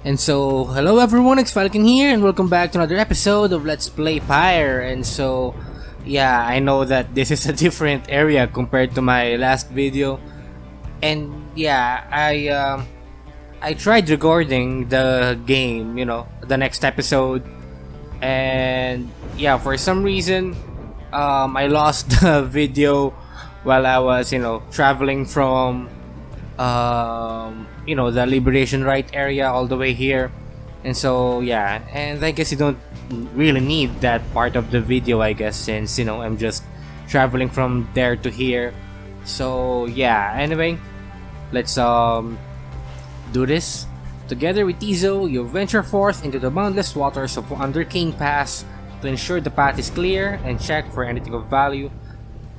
And so, hello everyone, XFalcon here, and welcome back to another episode of Let's Play Pyre. And so, yeah, I know that this is a different area compared to my last video. And yeah, I tried recording the game, the next episode. And yeah, for some reason, I lost the video while I was, traveling from the Liberation Rite area all the way here. And so yeah, and I guess you don't really need that part of the video, I guess, since I'm just traveling from there to here. So yeah, anyway, let's do this. Together with Tizo, you venture forth into the boundless waters of Under King Pass to ensure the path is clear and check for anything of value.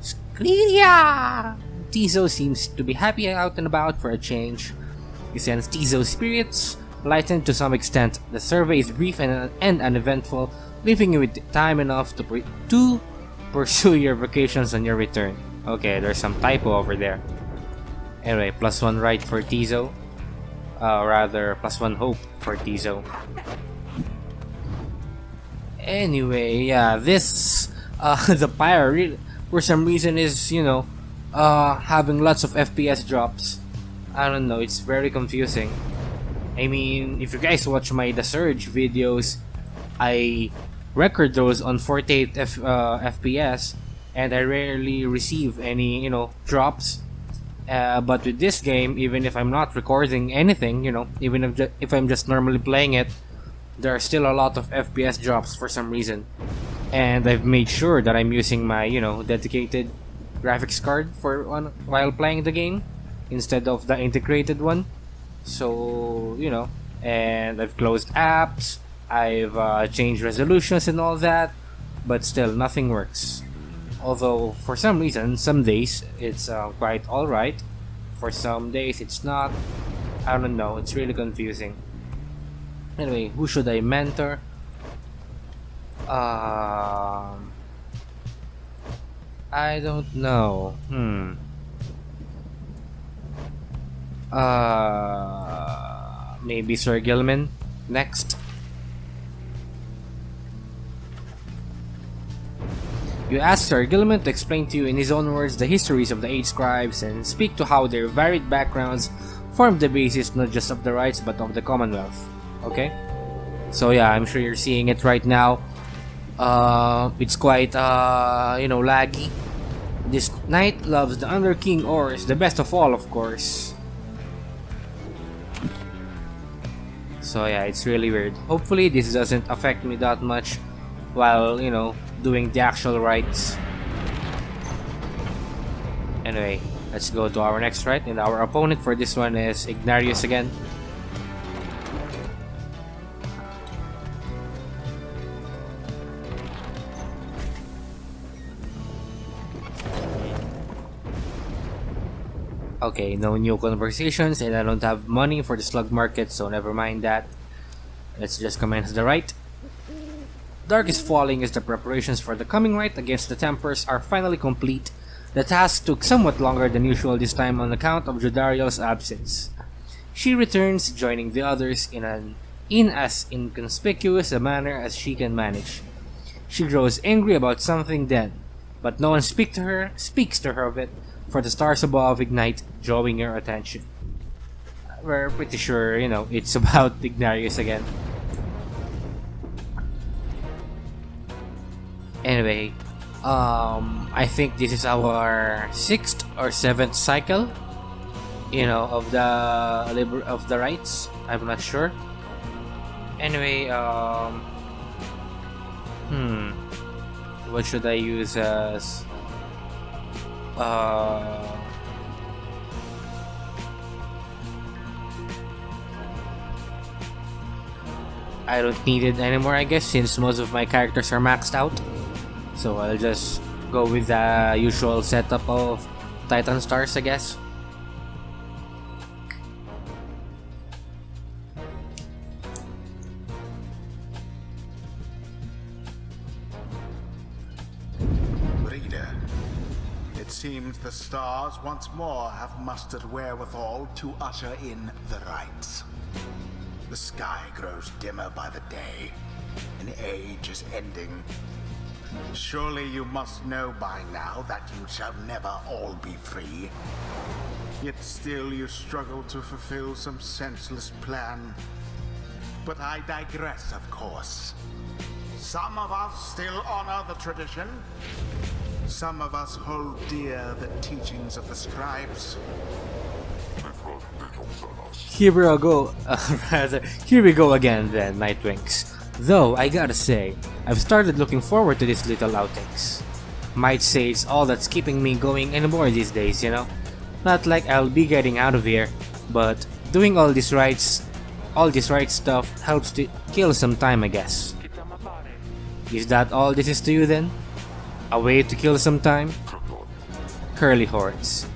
Skria! Tizo seems to be happy out and about for a change. You sense Tizo's spirits lightened to some extent. The survey is brief and uneventful, leaving you with time enough to pursue your vacations on your return. Okay, there's some typo over there. Anyway, +1 right for Tizo. Rather, +1 hope for Tizo. Anyway, yeah, this the Pyre really, for some reason, is having lots of FPS drops. I don't know, it's very confusing. I mean, if you guys watch my The Surge videos, I record those on 48 FPS, and I rarely receive any drops. But with this game, even if I'm not recording anything, even if I'm just normally playing it, there are still a lot of FPS drops for some reason. And I've made sure that I'm using my dedicated graphics card while playing the game instead of the integrated one. So and I've closed apps, I've changed resolutions and all that, but still nothing works. Although for some reason, some days it's quite alright, for some days it's not. I don't know, it's really confusing. Anyway, who should I mentor? I don't know. Maybe Sir Gilman next. You ask Sir Gilman to explain to you in his own words the histories of the 8 scribes and speak to how their varied backgrounds form the basis not just of the rites but of the Commonwealth. Okay? So yeah, I'm sure you're seeing it right now. It's quite laggy. This knight loves the Under King ores, the best of all, of course. So yeah, it's really weird. Hopefully this doesn't affect me that much while doing the actual rites. Anyway, let's go to our next rite, and our opponent for this one is Ignarius again. Okay, no new conversations, and I don't have money for the slug market, so never mind that. Let's just commence the rite. Dark is falling as the preparations for the coming rite against the Tempers are finally complete. The task took somewhat longer than usual this time on account of Jodariel's absence. She returns, joining the others in as inconspicuous a manner as she can manage. She grows angry about something then, but no one speaks to her of it, for the stars above ignite, drawing your attention. We're pretty sure, it's about Ignarius again. Anyway, I think this is our 6th or 7th cycle, of the rites. I'm not sure. Anyway, what should I use as? I don't need it anymore, I guess, since most of my characters are maxed out. So I'll just go with the usual setup of Titan stars, I guess. Reader, it seems the stars once more have mustered wherewithal to usher in the rites. The sky grows dimmer by the day. An age is ending. Surely you must know by now that you shall never all be free. Yet still you struggle to fulfill some senseless plan. But I digress, of course. Some of us still honor the tradition. Some of us hold dear the teachings of the scribes. Here we go, here we go again then, Nightwings. Though, I gotta say, I've started looking forward to these little outings. Might say it's all that's keeping me going anymore these days, you know? Not like I'll be getting out of here, but doing all this right stuff helps to kill some time, I guess. Is that all this is to you then? A way to kill some time? Curly hordes.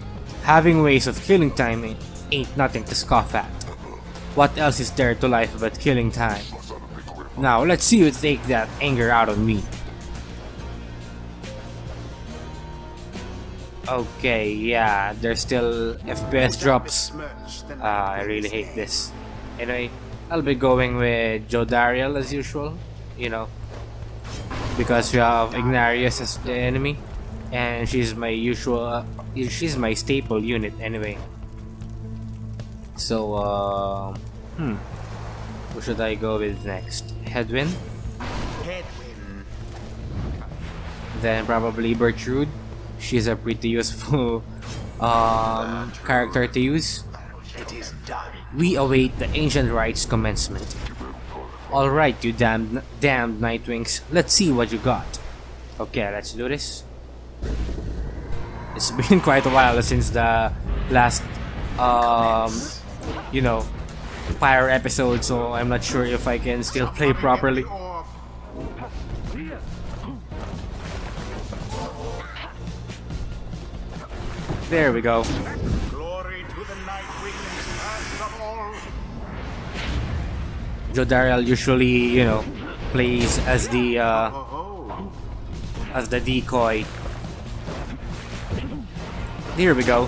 Having ways of killing time ain't nothing to scoff at. What else is there to life but killing time? Now let's see you take that anger out on me. Okay, yeah, there's still FPS drops. I really hate this. Anyway, I'll be going with Jodariel as usual, you know, because we have Ignarius as the enemy, and she's my staple unit anyway. So, who should I go with next? Headwind? Then probably Bertrude. She's a pretty useful character to use. We await the ancient rites commencement. Alright, you damned Nightwings, let's see what you got. Okay, let's do this. It's been quite a while since the last you know, Pyre episode, so I'm not sure if I can still play properly. There we go. Glory to the Nightwings, first of all. Jodariel usually, you know, plays as the decoy. Here we go.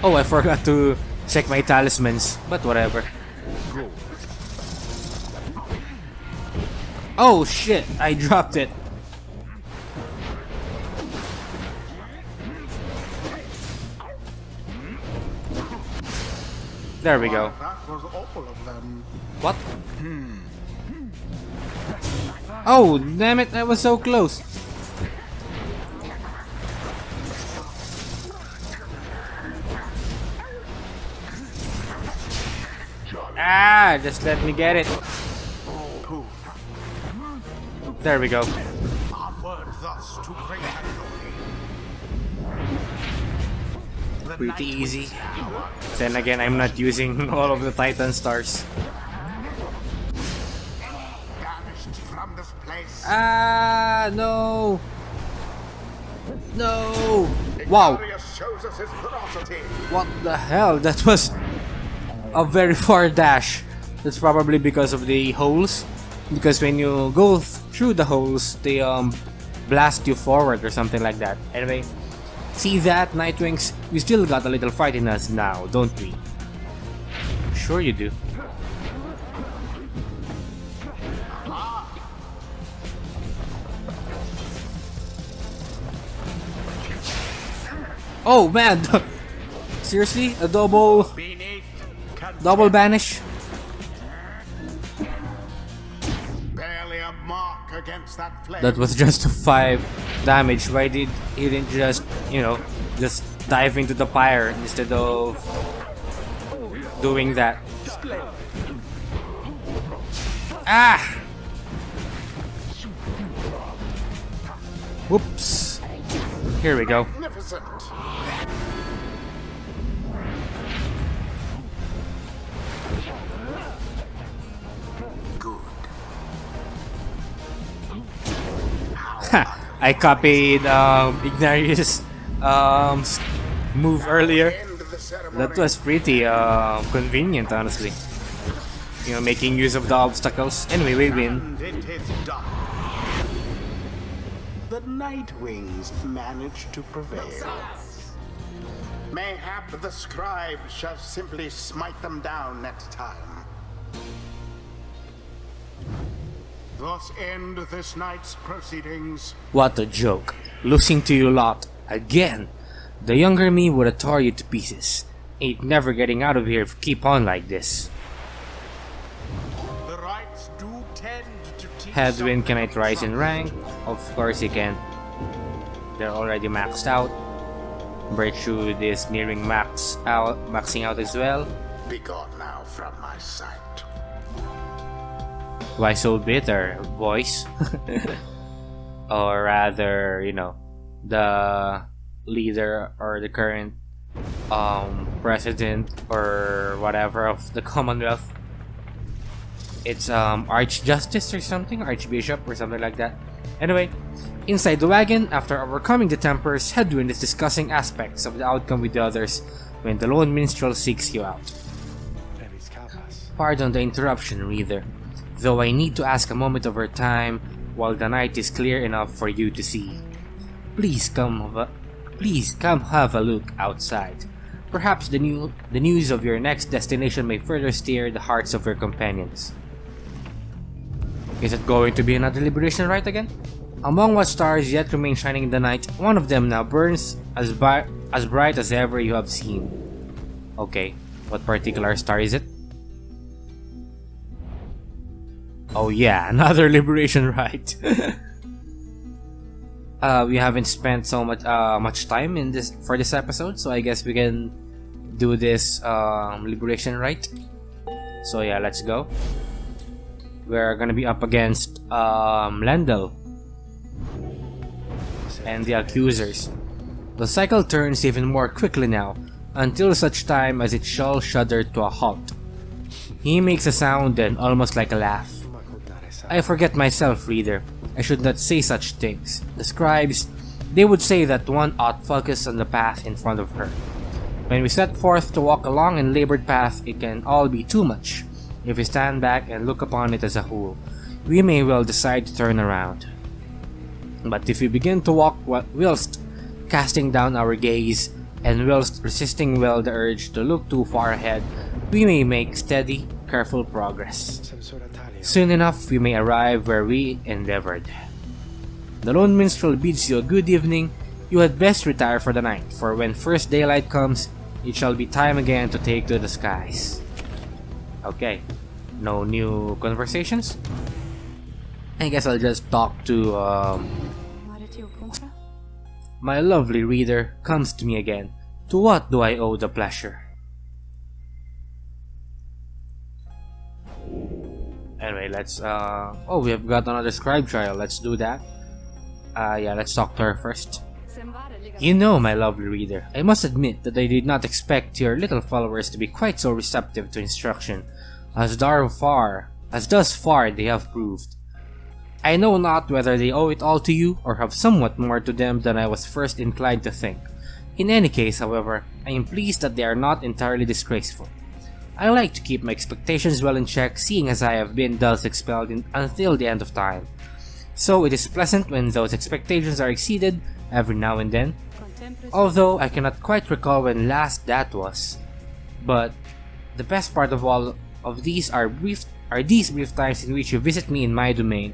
Oh, I forgot to check my talismans, but whatever. Oh shit, I dropped it. There we go. That was all of them. What? Oh, damn it, I was so close. Ah, just let me get it. There we go. Onward thus to great glory. Pretty easy. Then again, I'm not using all of the Titan stars. Banished from this place. Ah, no. No. Wow. Ignarius shows us his ferocity. What the hell? That was a very far dash. That's probably because of the holes. Because when you go through the holes, they blast you forward or something like that. Anyway, see that, Nightwings? We still got a little fight in us now, don't we? Sure you do. Oh man! Seriously? A double banish? Barely a mark against that flame. That was just 5 damage. Why did he didn't just, you know, just dive into the pyre instead of doing that? Ah! Whoops. Here we go. Magnificent. Good. I copied Ignarius' move earlier. End of the ceremony. That was pretty convenient, honestly. You know, making use of the obstacles. Anyway, we win. And it is done. The Nightwings managed to prevail. Mayhap the scribes shall simply smite them down next time. Thus end this night's proceedings. What a joke. Losing to you lot. Again. The younger me would have tore you to pieces. Ain't never getting out of here if you keep on like this. The rites do tend to teach Headwind, can I something rise in from rank? Of course you can. They're already maxed out. Birchwood is nearing maxing out as well. Be gone now from my sight. Why so bitter, voice? Or rather, you know, the leader or the current president or whatever of the Commonwealth. It's Archjustice or something, Archbishop or something like that. Anyway, inside the wagon, after overcoming the tempers, Headwind is discussing aspects of the outcome with the others when the lone minstrel seeks you out. Pardon the interruption, reader, though I need to ask a moment of your time while the night is clear enough for you to see. Please come have a look outside. Perhaps the news of your next destination may further stir the hearts of your companions. Is it going to be another Liberation Rite again? Among what stars yet remain shining in the night, one of them now burns as bright as ever you have seen. Okay, what particular star is it? Oh yeah, another Liberation Rite. We haven't spent so much time in for this episode, so I guess we can do this Liberation Rite. So yeah, let's go. We're gonna be up against Lendl and the accusers. The cycle turns even more quickly now, until such time as it shall shudder to a halt. He makes a sound then, almost like a laugh. I forget myself, reader. I should not say such things. The scribes, they would say that one ought focus on the path in front of her. When we set forth to walk along a labored path, it can all be too much. If we stand back and look upon it as a whole, we may well decide to turn around. But if we begin to walk whilst casting down our gaze, and whilst resisting well the urge to look too far ahead, we may make steady, careful progress. Soon enough, we may arrive where we endeavored. The lone minstrel bids you a good evening. You had best retire for the night, for when first daylight comes, it shall be time again to take to the skies. Okay, no new conversations? I guess I'll just talk to, my lovely reader comes to me again. To what do I owe the pleasure? Anyway, let's, oh, we have got another Scribe Trial, let's do that. Yeah, let's talk to her first. You know, my lovely reader, I must admit that I did not expect your little followers to be quite so receptive to instruction, as thus far they have proved. I know not whether they owe it all to you, or have somewhat more to them than I was first inclined to think. In any case, however, I am pleased that they are not entirely disgraceful. I like to keep my expectations well in check, seeing as I have been thus expelled until the end of time. So it is pleasant when those expectations are exceeded every now and then, although I cannot quite recall when last that was. But the best part of all of these are these brief times in which you visit me in my domain.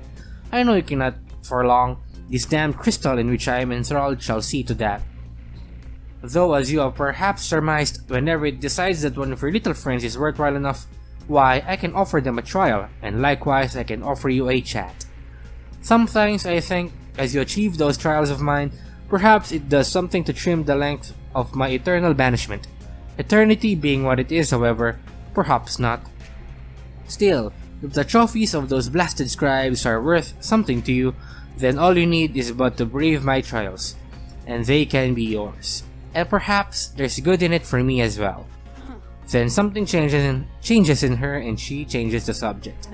I know you cannot for long. This damned crystal in which I am enthralled shall see to that. Though, as you have perhaps surmised, whenever it decides that one of your little friends is worthwhile enough, why, I can offer them a trial, and likewise I can offer you a chat. Sometimes I think, as you achieve those trials of mine, perhaps it does something to trim the length of my eternal banishment. Eternity being what it is, however, perhaps not. Still, if the trophies of those blasted scribes are worth something to you, then all you need is but to brave my trials, and they can be yours. And perhaps there's good in it for me as well. Then something changes in her and she changes the subject.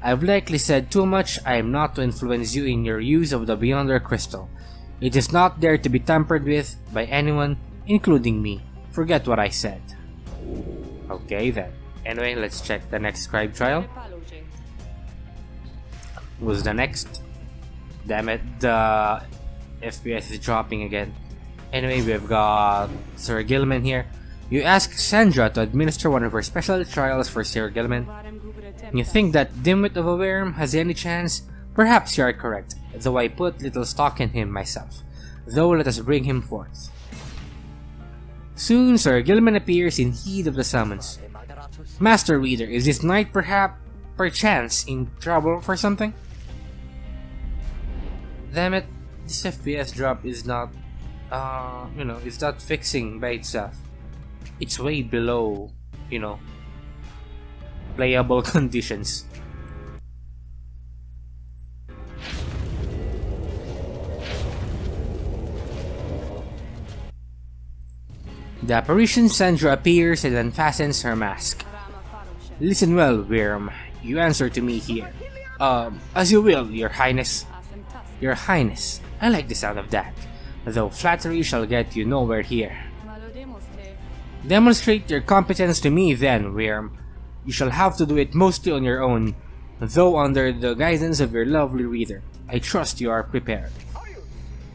I've likely said too much. I am not to influence you in your use of the Beyonder Crystal. It is not there to be tampered with by anyone, including me. Forget what I said. Okay then. Anyway, let's check the next Scribe Trial. Who's the next? Damn it, the FPS is dropping again. Anyway, we've got Sir Gilman here. You ask Sandra to administer one of her special trials for Sir Gilman. You think that dimwit of a worm has any chance? Perhaps you are correct, though I put little stock in him myself. Though let us bring him forth. Soon Sir Gilman appears in heed of the summons. Master Reader, is this knight perchance in trouble for something? Damn it, this FPS drop is not, it's not fixing by itself. It's way below, playable conditions. The apparition Sandra appears and unfastens her mask. Listen well, Worm. You answer to me here. As you will, Your Highness. Your Highness, I like the sound of that, though flattery shall get you nowhere here. Demonstrate your competence to me then, Worm. You shall have to do it mostly on your own, though under the guidance of your lovely reader. I trust you are prepared.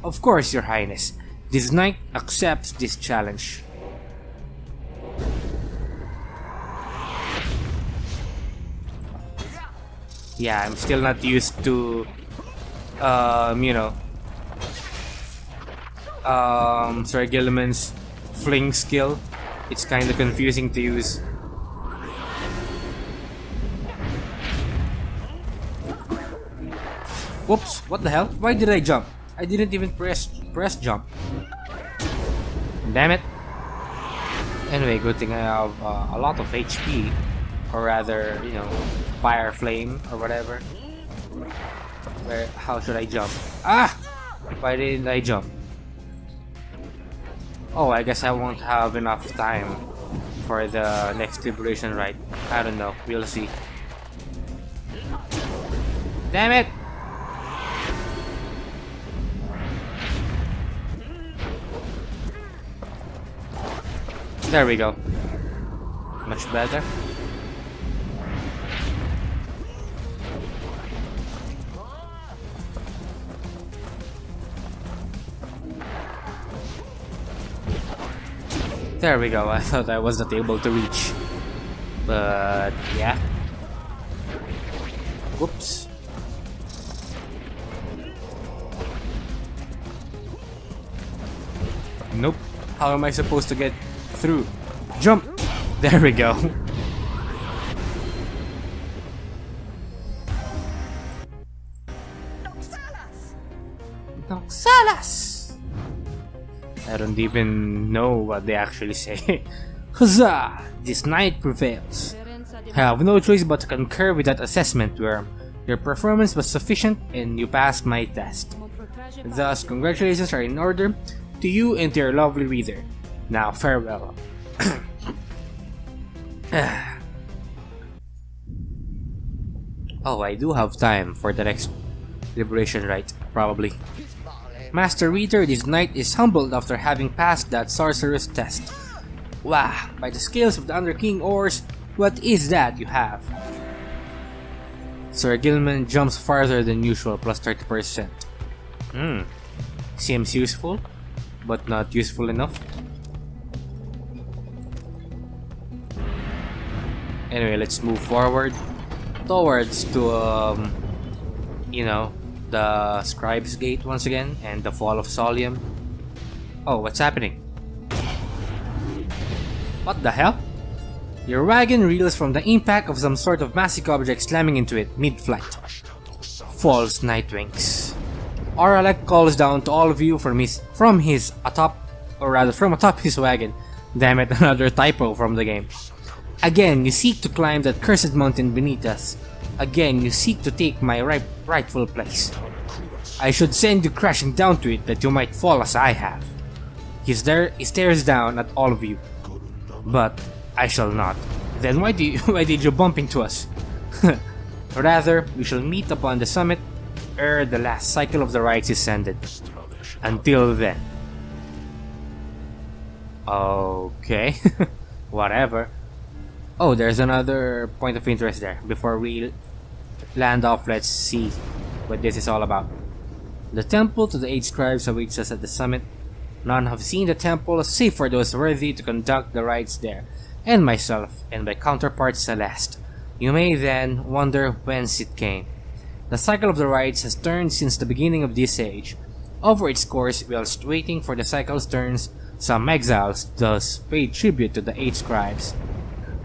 Of course, Your Highness. This knight accepts this challenge. Yeah, I'm still not used to, Sir Gilman's fling skill. It's kind of confusing to use. Whoops, what the hell? Why did I jump? I didn't even press jump. Damn it. Anyway, good thing I have a lot of HP. Or rather, fire flame or whatever. How should I jump? Ah! Why didn't I jump? Oh, I guess I won't have enough time for the next Liberation Rite. I don't know, we'll see. Damn it! There we go. Much better. There we go, I thought I was not able to reach. But yeah. Whoops. Nope. How am I supposed to get through? Jump! There we go. Noxalas! I don't even know what they actually say. Huzzah! This knight prevails. I have no choice but to concur with that assessment, Worm. Your performance was sufficient and you passed my test. Thus, congratulations are in order to you and to your lovely reader. Now, farewell. Oh, I do have time for the next Liberation Rite, probably. Master Reader, this knight is humbled after having passed that sorcerer's test. Wow, by the scales of the Under King Ores, what is that you have? Sir Gilman jumps farther than usual, plus 30%. Seems useful, but not useful enough. Anyway, let's move forward towards to, the Scribes Gate once again, and the Fall of Solium. Oh, what's happening? What the hell? Your wagon reels from the impact of some sort of massive object slamming into it mid-flight. False Nightwings. Oralek calls down to all of you from atop his wagon. Damn it, another typo from the game. Again, you seek to climb that cursed mountain beneath us. Again, you seek to take my rightful place. I should send you crashing down to it that you might fall as I have. He stares down at all of you. But I shall not. Then why did you bump into us? Rather, we shall meet upon the summit ere the last cycle of the rites is ended. Until then. Okay. Whatever. Oh, there's another point of interest there. Before we land off, let's see what this is all about. The temple to the 8 scribes awaits us at the summit. None have seen the temple save for those worthy to conduct the rites there, and myself and my counterpart Celeste. You may then wonder whence it came. The cycle of the rites has turned since the beginning of this age. Over its course, whilst waiting for the cycle's turns, some exiles thus paid tribute to the 8 scribes.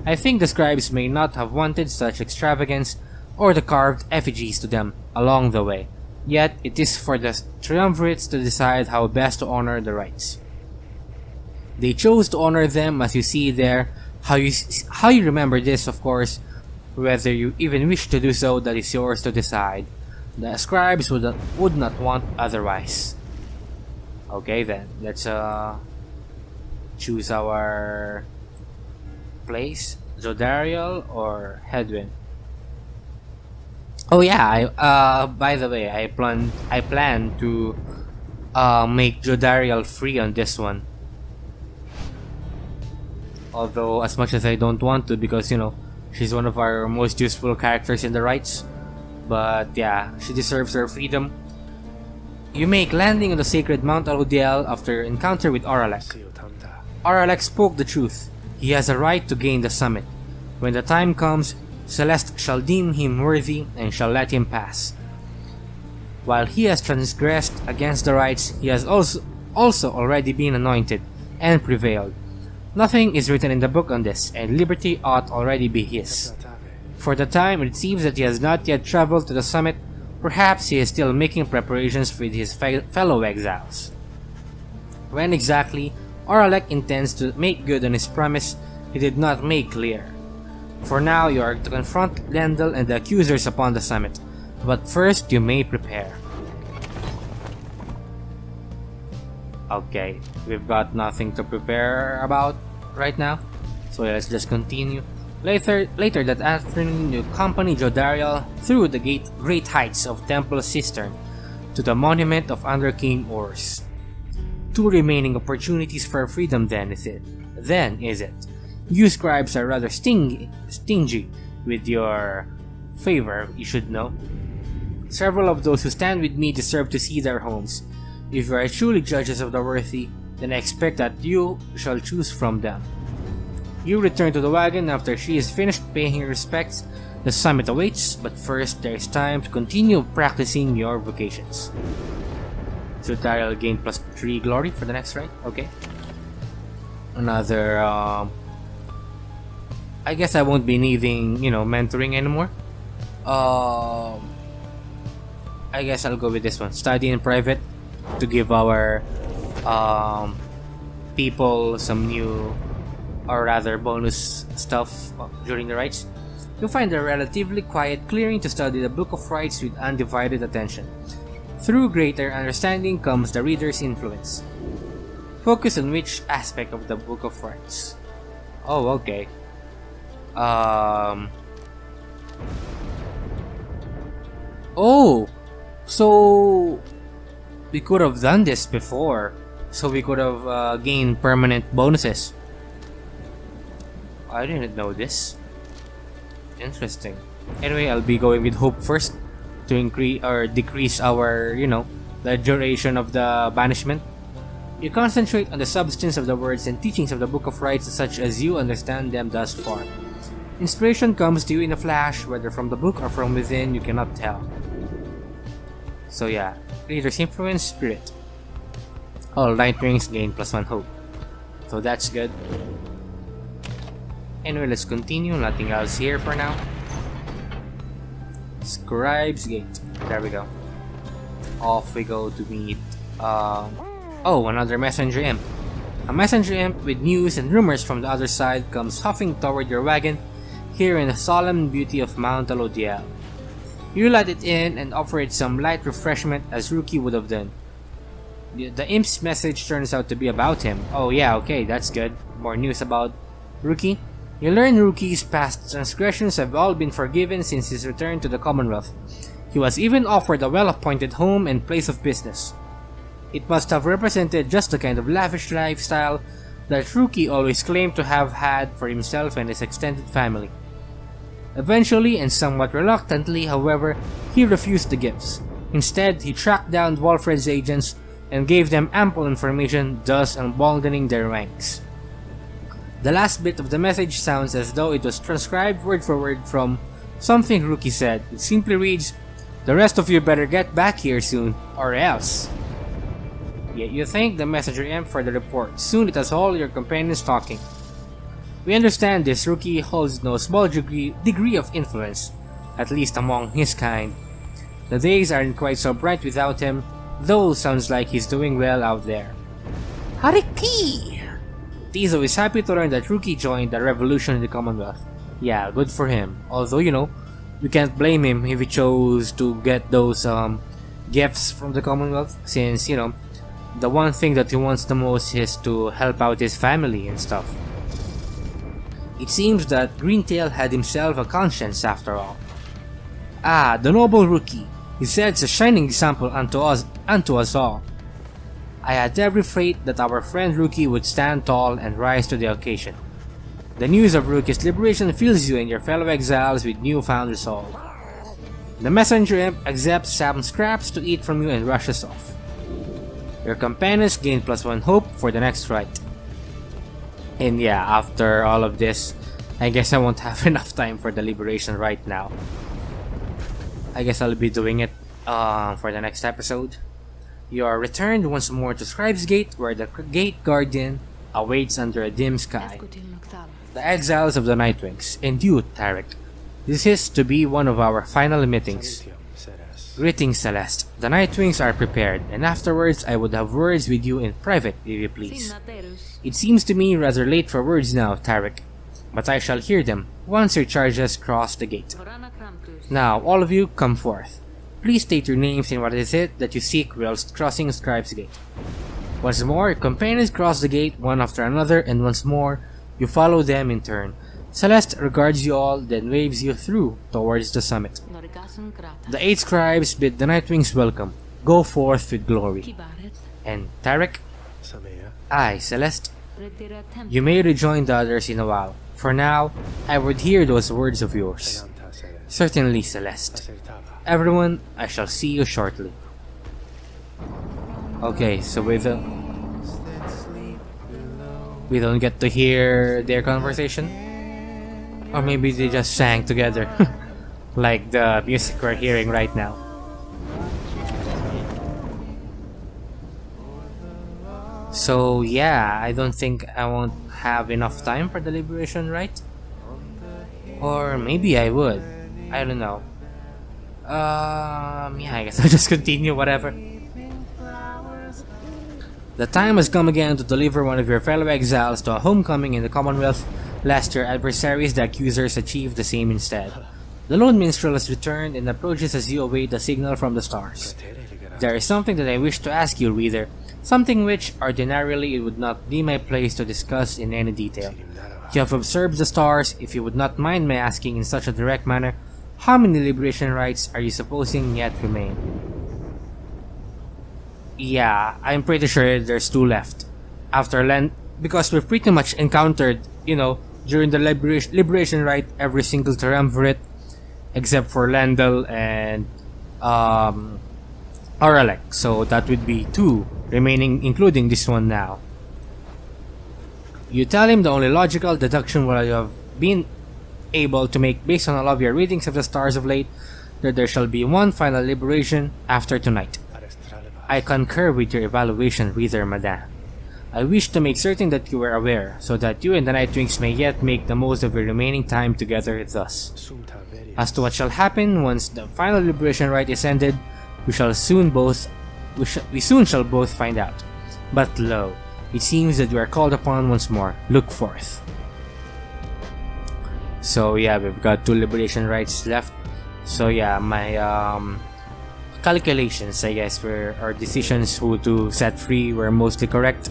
I think the scribes may not have wanted such extravagance or the carved effigies to them along the way, yet it is for the triumvirates to decide how best to honor the rites. They chose to honor them as you see there. How you remember this, of course, whether you even wish to do so, that is yours to decide. The scribes would not want otherwise. Okay then, let's choose our place, Jodariel or Headwind. Oh yeah, by the way, I plan to make Jodariel free on this one. Although as much as I don't want to, because you know, she's one of our most useful characters in the rites. But yeah, she deserves her freedom. You make landing on the sacred Mount Alodiel after encounter with Oralek. Oralek spoke the truth. He has a right to gain the summit. When the time comes, Celeste shall deem him worthy and shall let him pass. While he has transgressed against the rites, he has also already been anointed and prevailed. Nothing is written in the book on this, and liberty ought already be his. For the time, it seems that he has not yet traveled to the summit. Perhaps he is still making preparations with his fellow exiles. When exactly Oralek intends to make good on his promise, he did not make clear. For now, you are to confront Lendl and the accusers upon the summit, but first you may prepare. Okay, we've got nothing to prepare about right now, so let's just continue. Later that afternoon, you accompany Jodariel through the great heights of Temple Cistern to the monument of Under King Ors. 2 remaining opportunities for freedom then, is it? You scribes are rather stingy with your favor, you should know. Several of those who stand with me deserve to see their homes. If you are truly judges of the worthy, then I expect that you shall choose from them. You return to the wagon after she is finished paying her respects. The summit awaits, but first there is time to continue practicing your vocations. Jodariel gained +3 glory for the next rite. Okay. Another, I guess I won't be needing, mentoring anymore. I guess I'll go with this one. Study in private to give our people some new, or rather bonus stuff during the rites. You'll find a relatively quiet clearing to study the Book of Rites with undivided attention. Through greater understanding comes the reader's influence. Focus on which aspect of the Book of Rites. Oh, okay. Oh! So we could have done this before. So we could have gained permanent bonuses. I didn't know this. Interesting. Anyway, I'll be going with hope first to increase or decrease our, the duration of the banishment. You concentrate on the substance of the words and teachings of the Book of Rites such as you understand them thus far. Inspiration comes to you in a flash, whether from the book or from within, you cannot tell. So yeah, reader's influence, spirit. All night rings gain +1 hope. So that's good. Anyway, let's continue. Nothing else here for now. Scribes Gate. There we go. Off we go to meet... oh, another messenger imp. A messenger imp with news and rumors from the other side comes huffing toward your wagon here in the solemn beauty of Mount Alodiel. You let it in and offer it some light refreshment as Rookie would have done. The imp's message turns out to be about him. Oh yeah, okay, that's good. More news about Rookie. You learn Rookie's past transgressions have all been forgiven since his return to the Commonwealth. He was even offered a well-appointed home and place of business. It must have represented just the kind of lavish lifestyle that Rookie always claimed to have had for himself and his extended family. Eventually, and somewhat reluctantly, however, he refused the gifts. Instead, he tracked down Wolfred's agents, and gave them ample information, thus emboldening their ranks. The last bit of the message sounds as though it was transcribed word for word from something Rookie said. It simply reads, "The rest of you better get back here soon, or else." Yet you thank the messenger imp for the report. Soon it has all your companions talking. We understand this Rookie holds no small degree of influence, at least among his kind. The days aren't quite so bright without him, though sounds like he's doing well out there. Hariki! Tizo is happy to learn that Rookie joined the revolution in the Commonwealth. Yeah, good for him. Although, you can't blame him if he chose to get those gifts from the Commonwealth, since, the one thing that he wants the most is to help out his family and stuff. It seems that Greentail had himself a conscience after all. Ah, the noble Rookie. He sets a shining example unto us all. I had every faith that our friend Rookie would stand tall and rise to the occasion. The news of Rookie's liberation fills you and your fellow exiles with newfound resolve. The messenger imp accepts some scraps to eat from you and rushes off. Your companions gain +1 hope for the next rite. And yeah, after all of this, I guess I won't have enough time for the Liberation Rite now. I guess I'll be doing it for the next episode. You are returned once more to Scribes Gate, where the gate guardian awaits under a dim sky. The exiles of the Nightwings, and you, Tarek. This is to be one of our final meetings. Greetings, Celeste. The Nightwings are prepared, and afterwards I would have words with you in private, if you please. It seems to me rather late for words now, Tarek, but I shall hear them once your charges cross the gate. Now, all of you, come forth. Please state your names and what is it that you seek whilst crossing Scribes Gate. Once more, your companions cross the gate one after another, and once more, you follow them in turn. Celeste regards you all, then waves you through towards the summit. The 8 scribes bid the Nightwings welcome. Go forth with glory. And Tarek? Aye, Celeste. You may rejoin the others in a while. For now, I would hear those words of yours. Certainly, Celeste. Everyone, I shall see you shortly. Okay, so we don't get to hear their conversation? Or maybe they just sang together, like the music we're hearing right now. So yeah, I don't think I won't have enough time for the Liberation Rite. Or maybe I would. I don't know. Yeah, I guess I'll just continue, whatever. The time has come again to deliver one of your fellow exiles to a homecoming in the Commonwealth, lest your adversaries, the accusers, achieve the same instead. The lone minstrel has returned and approaches as you await a signal from the stars. There is something that I wish to ask you, reader, something which ordinarily it would not be my place to discuss in any detail. You have observed the stars. If you would not mind my asking in such a direct manner, how many Liberation Rites are you supposing yet remain? Yeah, I'm pretty sure there's 2 left. Because we've pretty much encountered, during the Liberation Rite, every single triumvirate, except for Lendl and Oralek. So that would be 2 remaining, including this one now. You tell him the only logical deduction what you have been able to make based on all of your readings of the stars of late, that there shall be one final liberation after tonight. I concur with your evaluation, reader, madame. I wish to make certain that you are aware, so that you and the Nightwings may yet make the most of your remaining time together thus. As to what shall happen once the final Liberation Rite is ended, we soon shall both find out. But lo, it seems that we are called upon once more. Look forth. So yeah, we've got 2 Liberation Rites left. So yeah, my calculations, I guess, or decisions who to set free were mostly correct.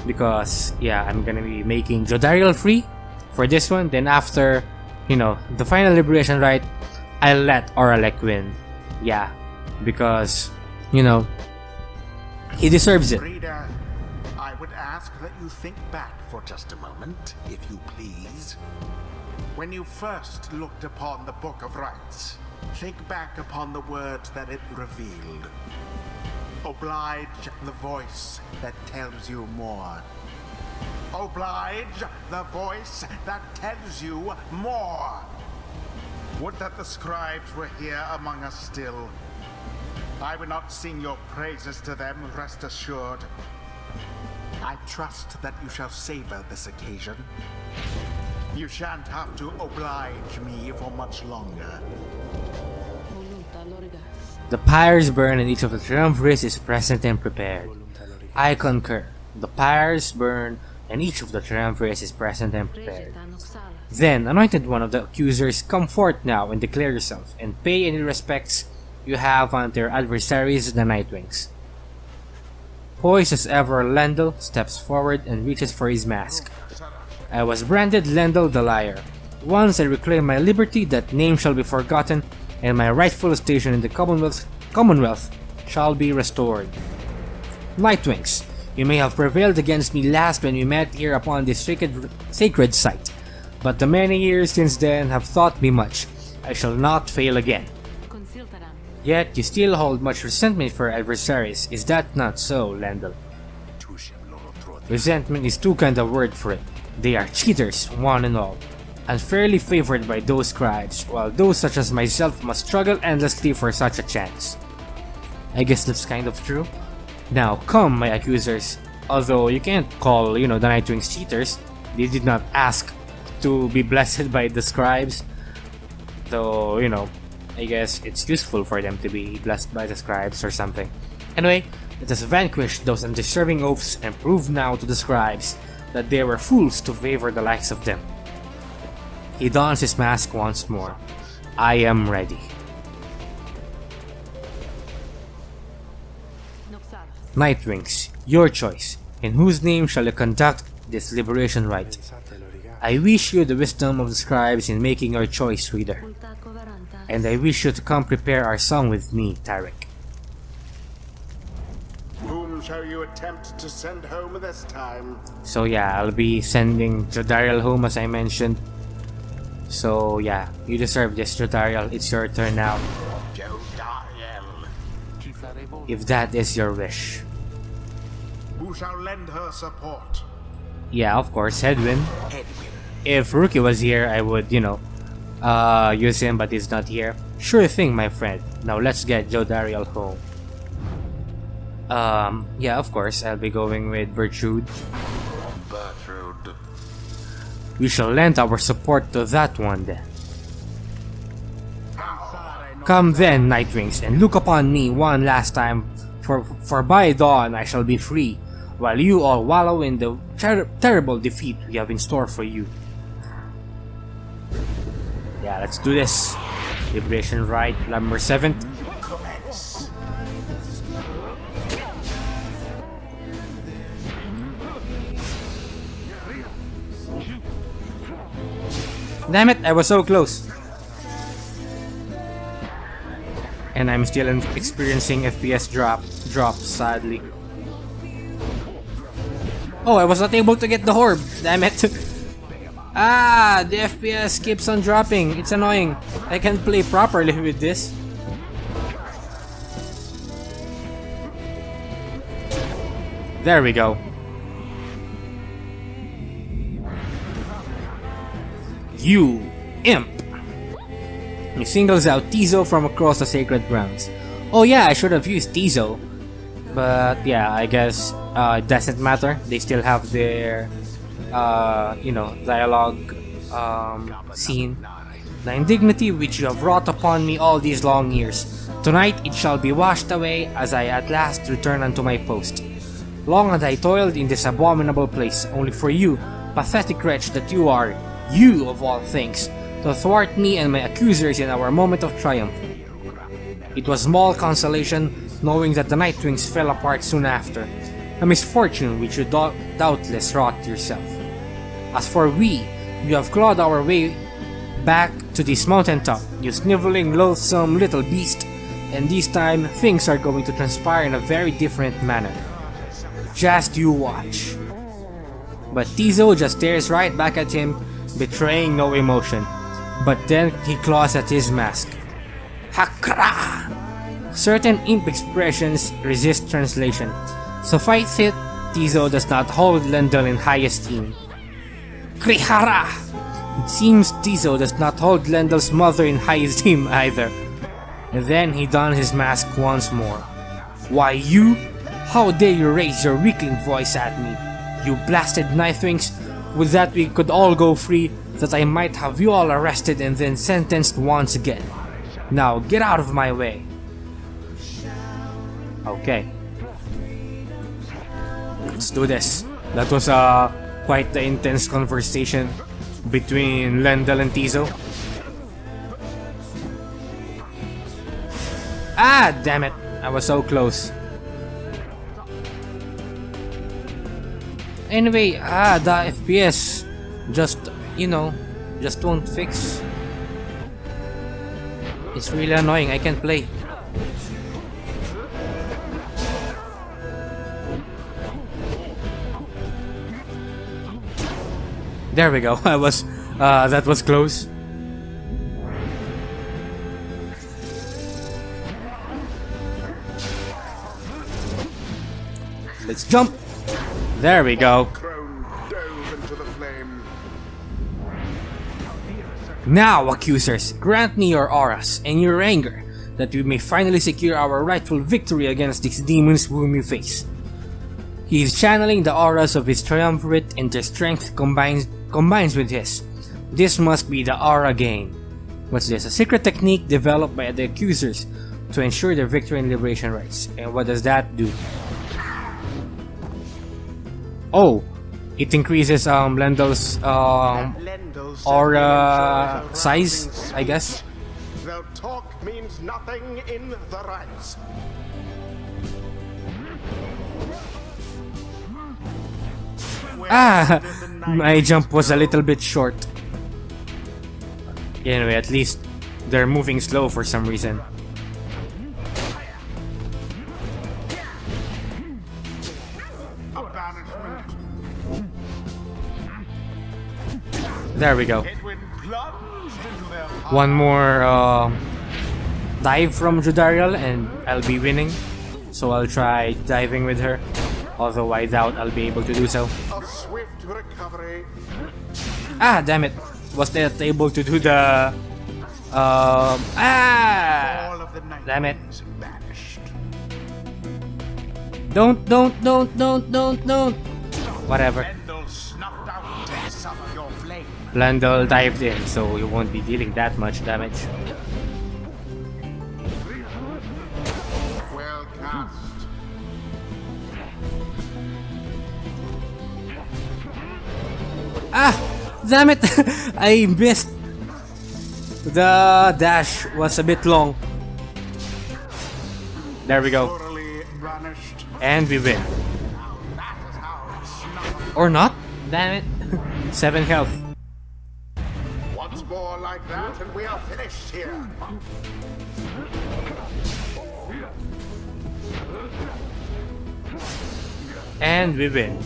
Because yeah, I'm gonna be making Jodariel free for this one. Then after, the final Liberation Rite, I'll let Oralek win. Yeah, because, he deserves it. Reader, I would ask that you think back for just a moment, if you please. When you first looked upon the Book of Rites, think back upon the words that it revealed. Oblige the voice that tells you more. Oblige the voice that tells you more. Would that the scribes were here among us still. I would not sing your praises to them, rest assured. I trust that you shall savor this occasion. You shan't have to oblige me for much longer. The pyres burn and each of the triumvirs is present and prepared. I concur. The pyres burn and each of the triumvirs is present and prepared. Then, anointed one of the accusers, come forth now and declare yourself, and pay any respects you have unto your adversaries, the Nightwings. Poised as ever, Lendl steps forward and reaches for his mask. I was branded Lendl the Liar. Once I reclaim my liberty, that name shall be forgotten, and my rightful station in the Commonwealth shall be restored. Nightwings, you may have prevailed against me last when we met here upon this sacred site, but the many years since then have taught me much. I shall not fail again. Yet you still hold much resentment for adversaries, is that not so, Lendl? Resentment is too kind a word for it. They are cheaters, one and all, unfairly favored by those scribes, while those such as myself must struggle endlessly for such a chance. I guess that's kind of true. Now come, my accusers. Although you can't call, the Nightwings cheaters. They did not ask to be blessed by the scribes. Though, I guess it's useful for them to be blessed by the scribes or something. Anyway, let us vanquish those undeserving oaths and prove now to the scribes that they were fools to favor the likes of them. He dons his mask once more. I am ready. Nightwings, your choice. In whose name shall you conduct this Liberation Rite? I wish you the wisdom of the scribes in making your choice, reader. And I wish you to come prepare our song with me, Tarek. Whom shall you attempt to send home this time? So yeah, I'll be sending Jodariel home as I mentioned. So yeah, you deserve this, Jodariel. It's your turn now. Jodariel. If that is your wish. Who shall lend her support? Yeah, of course, Hedwin. If Rookie was here, I would, use him, but he's not here. Sure thing, my friend. Now let's get Jodariel home. Yeah, of course, I'll be going with Bertrude. Bertrude. We shall lend our support to that one then. Come then, Nightwings, and look upon me one last time, for by dawn I shall be free, while you all wallow in the terrible defeat we have in store for you. Yeah, let's do this. Liberation Rite, number 7. Damn it, I was so close. And I'm still experiencing FPS drops, sadly. Oh, I was not able to get the orb. Damn it. Ah, the FPS keeps on dropping. It's annoying. I can't play properly with this. There we go. You imp! He singles out Tizo from across the sacred grounds. Oh yeah, I should have used Tizo. But yeah, I guess it doesn't matter. They still have their, dialogue scene. The indignity which you have wrought upon me all these long years. Tonight it shall be washed away as I at last return unto my post. Long had I toiled in this abominable place, only for you, pathetic wretch that you are, you of all things, to thwart me and my accusers in our moment of triumph. It was small consolation knowing that the Nightwings fell apart soon after, a misfortune which you doubtless wrought yourself. As for we have clawed our way back to this mountaintop, you sniveling, loathsome little beast, and this time things are going to transpire in a very different manner. Just you watch. But Tizo just stares right back at him, betraying no emotion. But then he claws at his mask. Hakra! Certain imp expressions resist translation. Suffice it, Tizo does not hold Lendl in high esteem. Krihara! It seems Tizo does not hold Lendl's mother in high esteem either. And then he donned his mask once more. Why you? How dare you raise your weakling voice at me? You blasted Nightwings! With that we could all go free, that I might have you all arrested and then sentenced once again. Now get out of my way. Okay. Let's do this. That was quite the intense conversation between Lendl and Tizo. Ah, damn it. I was so close. Anyway, the FPS just, just won't fix. It's really annoying, I can't play. There we go, that was close. Let's jump! There we go. Now, accusers, grant me your auras and your anger, that we may finally secure our rightful victory against these demons whom you face. He is channeling the auras of his triumvirate, and their strength combines with his. This must be the aura gain. What's this? A secret technique developed by the accusers to ensure their victory in Liberation Rites. And what does that do? Oh, it increases Lendl's aura size, I guess. Their talk means nothing in the rites. Ah, my jump was a little bit short. Anyway, at least they're moving slow for some reason. There we go. One more dive from Jodariel and I'll be winning. So I'll try diving with her. Although I doubt I'll be able to do so. A swift recovery. Ah, damn it. Was that able to do the... Damn it. Don't. Whatever. Lendl dived in, so you won't be dealing that much damage. Well cast. Ah! Damn it! I missed! The dash was a bit long. There we go. And we win. Or not? Damn it. 7 health. Once more like that and we are finished here. And we win.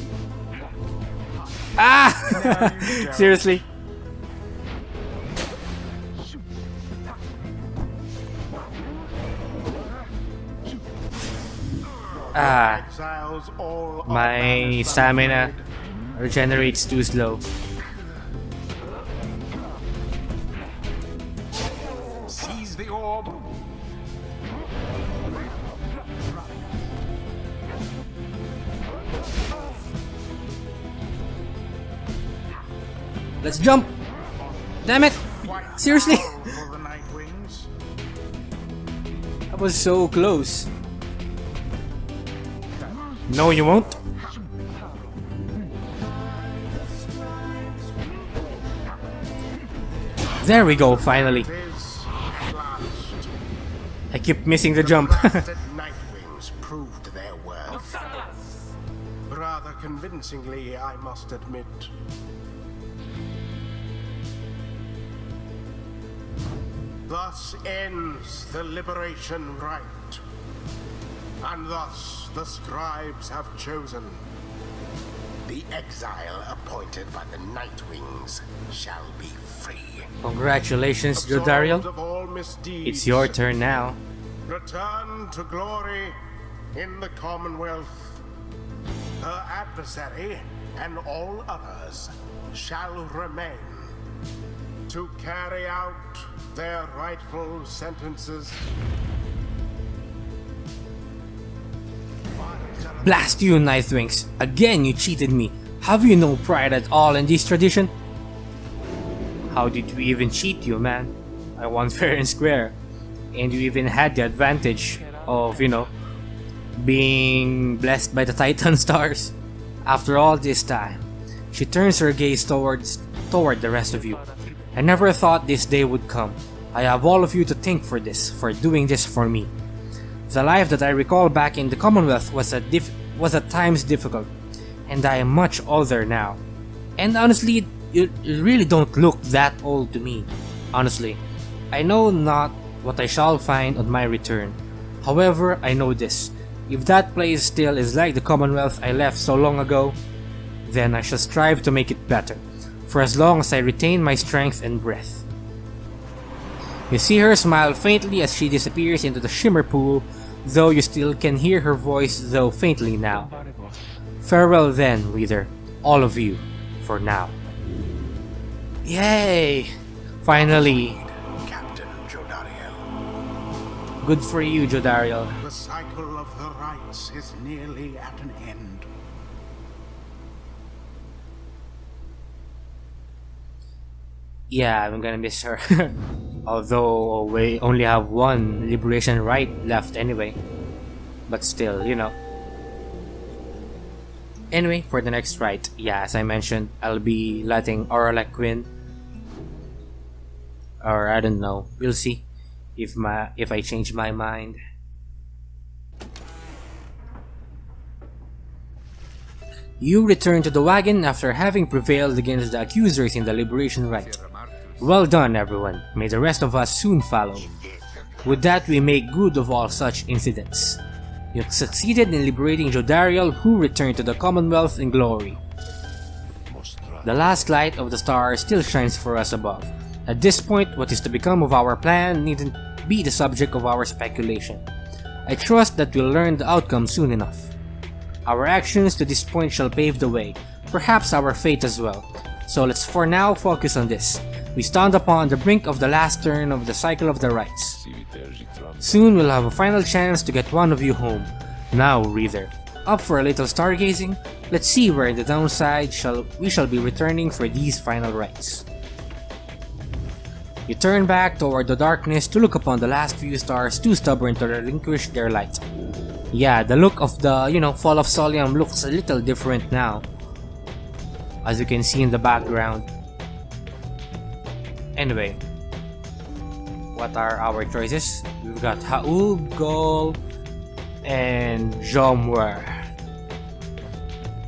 Ah! Seriously? Ah, my stamina regenerates too slow. Seize the orb. Let's jump! Damn it! Seriously? That was so close. No, you won't. There we go, finally. I keep missing the jump. Nightwings proved their worth. Rather convincingly, I must admit. Thus ends the Liberation Rite. And thus the Scribes have chosen. The exile appointed by the Nightwings shall be free. Congratulations, Jodariel. Absolved of all misdeeds. It's your turn now. Return to glory in the Commonwealth. Her adversary and all others shall remain to carry out their rightful sentences. Blast you, Nightwings! Again, you cheated me. Have you no pride at all in this tradition? How did we even cheat you, man? I won fair and square. And you even had the advantage of, being blessed by the Titan stars. After all this time, she turns her gaze toward the rest of you. I never thought this day would come. I have all of you to thank for doing this for me. The life that I recall back in the Commonwealth was at times difficult, and I am much older now. And honestly, you really don't look that old to me. Honestly, I know not what I shall find on my return. However, I know this. If that place still is like the Commonwealth I left so long ago, then I shall strive to make it better, for as long as I retain my strength and breath. You see her smile faintly as she disappears into the shimmer pool, though you still can hear her voice, though faintly now. Farewell then, reader, all of you, for now. Yay! Finally! Captain Jodariel. Good for you, Jodariel. The cycle of the rites is nearly at an end. Yeah, I'm gonna miss her. Although we only have one Liberation Rite left anyway. But still, Anyway, for the next rite, yeah, as I mentioned, I'll be letting Aurora Quinn. Or I don't know, we'll see if I change my mind. You return to the wagon after having prevailed against the accusers in the Liberation Rite. Well done, everyone. May the rest of us soon follow. With that, we make good of all such incidents. You succeeded in liberating Jodariel, who returned to the Commonwealth in glory. The last light of the star still shines for us above. At this point, what is to become of our plan needn't be the subject of our speculation. I trust that we'll learn the outcome soon enough. Our actions to this point shall pave the way, perhaps our fate as well. So let's for now focus on this. We stand upon the brink of the last turn of the cycle of the rites. Soon we'll have a final chance to get one of you home. Now, reader, up for a little stargazing? Let's see where in the downside we shall be returning for these final rites. You turn back toward the darkness to look upon the last few stars too stubborn to relinquish their light. Yeah, the look of the, fall of Solium looks a little different now, as you can see in the background. Anyway, what are our choices? We've got Haul, Gol, and Jomwer.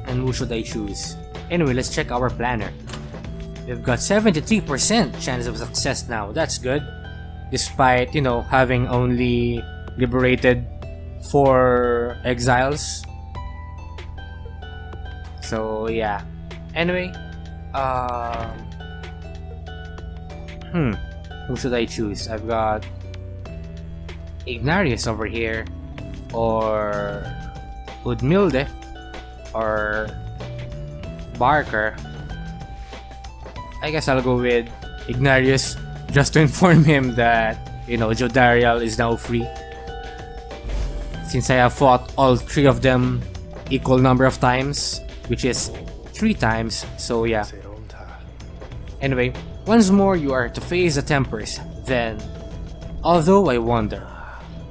And who should I choose? Anyway, let's check our planner. We've got 73% chance of success now. That's good. Despite, having only liberated 4 exiles. So, yeah. Anyway, who should I choose? I've got Ignarius over here, or Udmilde, or Barker. I guess I'll go with Ignarius just to inform him that, Jodariel is now free. Since I have fought all 3 of them equal number of times, which is 3 times, so yeah. Anyway, once more you are to face the Tempers, then, although I wonder,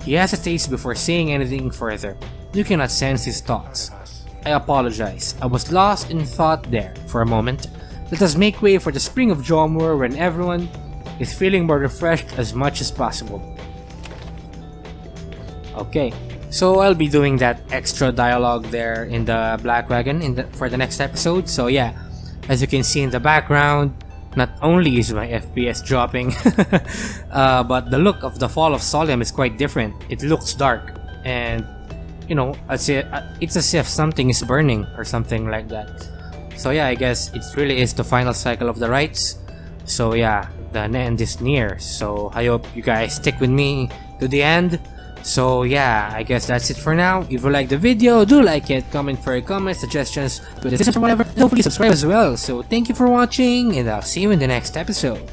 he hesitates before saying anything further. You cannot sense his thoughts. I apologize, I was lost in thought there for a moment. Let us make way for the spring of Jomur when everyone is feeling more refreshed as much as possible. Okay, so I'll be doing that extra dialogue there in the Black Wagon for the next episode. So yeah, as you can see in the background, not only is my FPS dropping, but the look of the fall of Solium is quite different. It looks dark, and it's as if something is burning or something like that. So yeah, I guess it really is the final cycle of the rites. So yeah, the end is near. So I hope you guys stick with me to the end. So yeah, I guess that's it for now. If you like the video, do like it, comment for your comments, suggestions, criticisms or whatever, and hopefully subscribe as well. So thank you for watching, and I'll see you in the next episode.